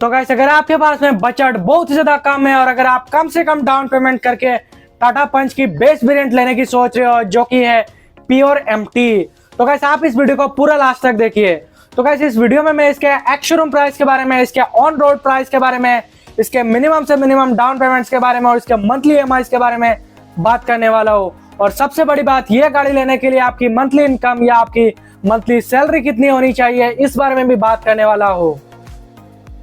तो गाइस अगर आपके पास में बजट बहुत ही ज्यादा कम है और अगर आप कम से कम डाउन पेमेंट करके टाटा पंच की बेस वेरिएंट लेने की सोच रहे हो जो कि है प्योर एमटी, तो गाइस आप इस वीडियो को पूरा लास्ट तक देखिए। तो गाइस इस वीडियो में मैं इसके एक्स शोरूम प्राइस के बारे में, इसके ऑन रोड प्राइस के बारे में, इसके मिनिमम से मिनिमम डाउन पेमेंट्स के बारे में और इसके मंथली ईएमआई के बारे में बात करने वाला हूँ। और सबसे बड़ी बात, यह गाड़ी लेने के लिए आपकी मंथली इनकम या आपकी मंथली सैलरी कितनी होनी चाहिए, इस बारे में भी बात करने वाला हूँ।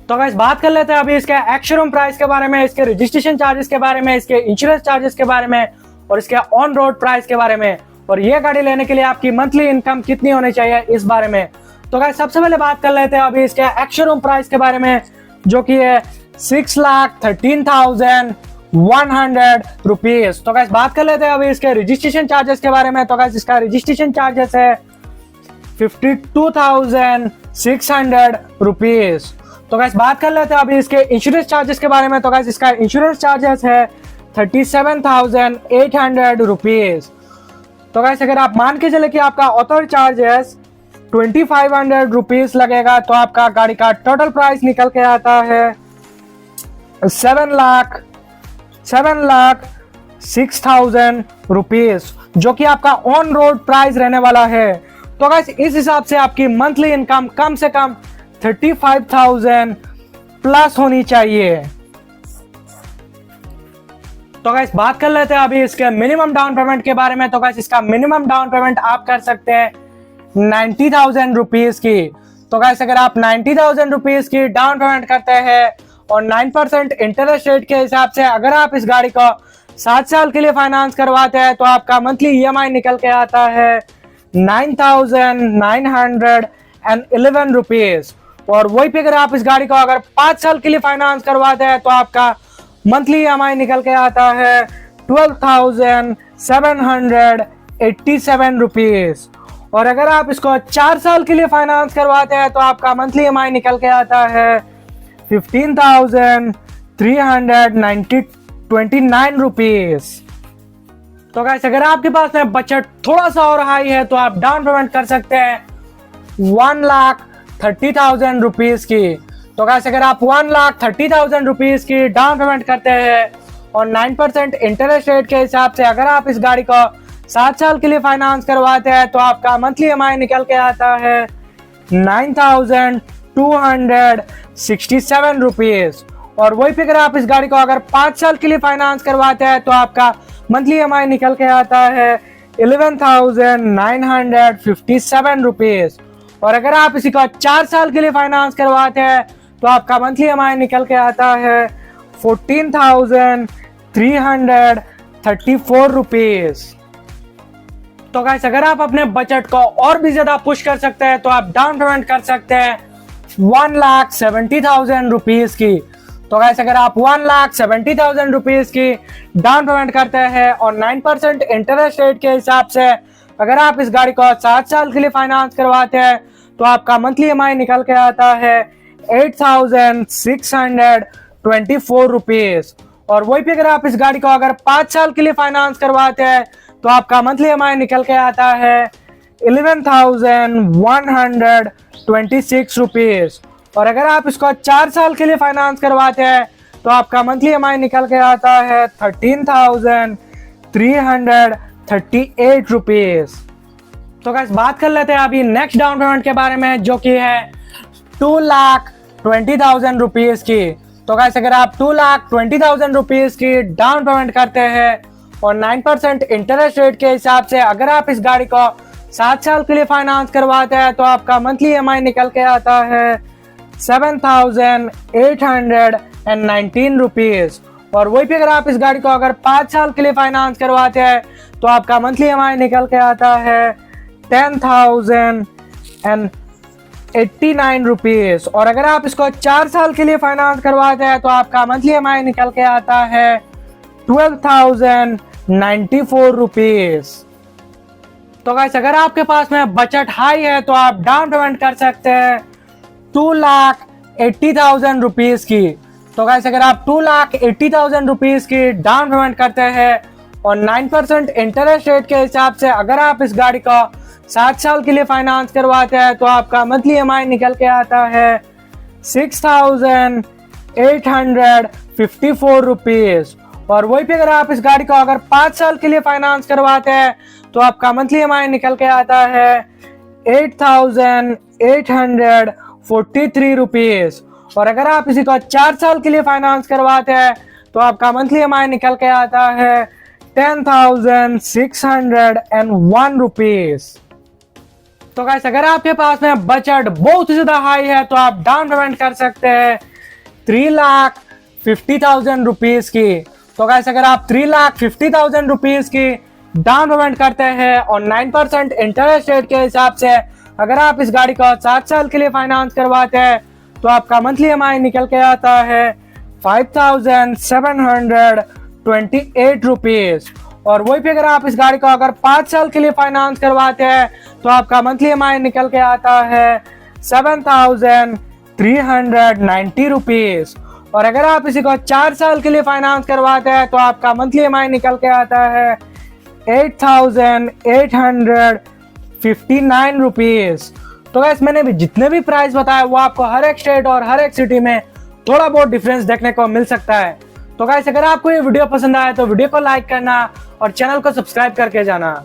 तो गाइस बात कर लेते हैं अभी इसके एक्स शोरूम प्राइस के बारे में, इसके रजिस्ट्रेशन चार्जेस के बारे में, इसके इंश्योरेंस चार्जेस के बारे में और इसके ऑन रोड प्राइस के बारे में, और ये गाड़ी लेने के लिए आपकी मंथली इनकम कितनी होनी चाहिए इस बारे में। तो गाइस सबसे पहले बात कर लेते हैं अभी इसके एक्स शोरूम प्राइस के बारे में जो कि है 6,13,100 रुपीज। तो गाइस बात कर लेते हैं अभी इसके रजिस्ट्रेशन चार्जेस के बारे में। तो गाइस इसका रजिस्ट्रेशन चार्जेस है 52,600 रुपीज। तो गाइस बात कर लेते हैं अभी इसके इंश्योरेंस चार्जेस के बारे में। तो गाइस इसका इंश्योरेंस चार्जेस है 37,800 रुपीज। तो गाइस अगर आप मान के चले कि आपका ऑथर चार्जेस 2,500 रुपीज लगेगा तो आपका गाड़ी का टोटल प्राइस निकल के आता है 7,06,000 रुपीज, जो कि आपका ऑन रोड प्राइस रहने वाला है। तो गाइस इस हिसाब से आपकी मंथली इनकम कम से कम 35,000 प्लस होनी चाहिए। तो गाइस बात कर लेते हैं अभी इसके मिनिमम डाउन पेमेंट के बारे में। तो गाइस इसका मिनिमम डाउन पेमेंट आप कर सकते हैं 90,000 रुपीज की। तो गाइस अगर आप 90,000 रुपीज की डाउन पेमेंट करते हैं और 9% इंटरेस्ट रेट के हिसाब से अगर आप इस गाड़ी को 7 साल के लिए फाइनेंस करवाते हैं तो आपका मंथली ईएमआई निकल के आता है 9,911 रुपीज। और वही पे अगर आप इस गाड़ी को अगर 5 साल के लिए फाइनेंस करवाते हैं तो आपका मंथली ईएमआई निकल के आता है 12,787 रुपीज। और अगर आप इसको 4 साल के लिए फाइनेंस करवाते हैं तो आपका मंथली ईएमआई निकल के आता है 15,329 रुपीज। तो गाइस अगर आपके पास में बजट थोड़ा सा और हाई है तो आप डाउन पेमेंट कर सकते हैं 1,30,000 रुपीज की। तो गाइस अगर आप 1,30,000 रुपीज की डाउन पेमेंट करते हैं और 9% इंटरेस्ट रेट के हिसाब से अगर आप इस गाड़ी को 7 साल के लिए फाइनेंस करवाते हैं तो आपका मंथली ईएमआई निकल के आता है 9,267 रुपीज। और वही पे अगर आप इस गाड़ी को अगर 5 साल के लिए फाइनेंस करवाते हैं तो आपका मंथली ईएमआई निकल के आता है 11,957 रुपीज। और अगर आप इसी को 4 साल के लिए फाइनेंस करवाते हैं तो आपका मंथली ईएमआई निकल के आता है 14,334 रुपीज। तो गाइस अगर आप अपने बजट को और भी ज्यादा पुश कर सकते हैं तो आप डाउन पेमेंट कर सकते हैं 1,70,000 रुपीज की। तो गाइस अगर आप 1,70,000 रुपीज की डाउन पेमेंट करते हैं और 9% इंटरेस्ट रेट के हिसाब से अगर आप इस गाड़ी को 7 साल के लिए फाइनेंस करवाते हैं तो आपका मंथली ईएमआई निकल के आता है 8,624 रुपीज। और वही पे अगर आप इस गाड़ी को अगर 5 साल के लिए फाइनेंस करवाते हैं तो आपका मंथली ईएमआई निकल के आता है 11,126 रुपीज। और अगर आप इसको 4 साल के लिए फाइनेंस करवाते हैं तो आपका मंथली ईएमआई निकल के आता है 13,338 रुपीज। तो गाइस बात कर लेते हैं अभी नेक्स्ट डाउन पेमेंट के बारे में जो कि है 2,20,000 रुपीज की। तो गाइस अगर आप 2,20,000 रुपीज की डाउन पेमेंट करते हैं और 9% इंटरेस्ट रेट के हिसाब से अगर आप इस गाड़ी को 7 साल के लिए फाइनेंस करवाते हैं तो आपका मंथली ईएमआई निकल के आता है 7,819 रुपीज। और वही पे अगर आप इस गाड़ी को अगर 5 साल के लिए फाइनेंस करवाते हैं तो आपका मंथली ईएमआई निकल के आता है 10,089 रुपीज। और अगर आप इसको 4 साल के लिए फाइनेंस करवाते हैं तो आपका मंथली ईएमआई निकल के आता है 12,094 रुपीज। तो गाइस अगर आपके पास में बजट हाई है तो आप डाउन पेमेंट कर सकते हैं 2,80,000 रुपीज की। तो गाइस अगर आप 2,80,000 रुपीज की डाउन पेमेंट करते हैं और 9% इंटरेस्ट रेट के हिसाब से अगर आप इस गाड़ी को 7 साल के लिए फाइनेंस करवाते हैं तो आपका मंथली ईएमआई निकल के आता है 6,854 रुपीज। और वही पे अगर आप इस गाड़ी को अगर 5 साल के लिए फाइनेंस करवाते हैं तो आपका मंथली EMI निकल के आता है 8,843 रुपीज। और अगर आप इसी को 4 साल के लिए फाइनेंस करवाते हैं तो आपका मंथली EMI निकल के आता है 10,601 रुपीज। तो गाइस अगर आपके पास में बजट बहुत ही ज्यादा हाई है तो आप डाउन पेमेंट कर सकते हैं 3,50,000 रुपीज की। तो गाइस अगर आप 3,50,000 रुपीज की डाउन पेमेंट करते हैं और 9% इंटरेस्ट रेट के हिसाब से अगर आप इस गाड़ी को 7 साल के लिए फाइनेंस करवाते हैं तो आपका मंथली EMI निकल के आता है 5,728 रुपीज। और वही पे अगर आप इस गाड़ी को अगर 5 साल के लिए फाइनेंस करवाते हैं तो आपका मंथली EMI निकल के आता है 7,390 रुपीज। और अगर आप इसी को 4 साल के लिए फाइनेंस करवाते हैं तो आपका मंथली EMI निकल के आता है 8,859 रुपीज। तो गाइस मैंने भी जितने भी प्राइस बताया वो आपको हर एक स्टेट और हर एक सिटी में थोड़ा बहुत डिफरेंस देखने को मिल सकता है। तो गाइस अगर आपको ये वीडियो पसंद आया तो वीडियो को लाइक करना और चैनल को सब्सक्राइब करके जाना।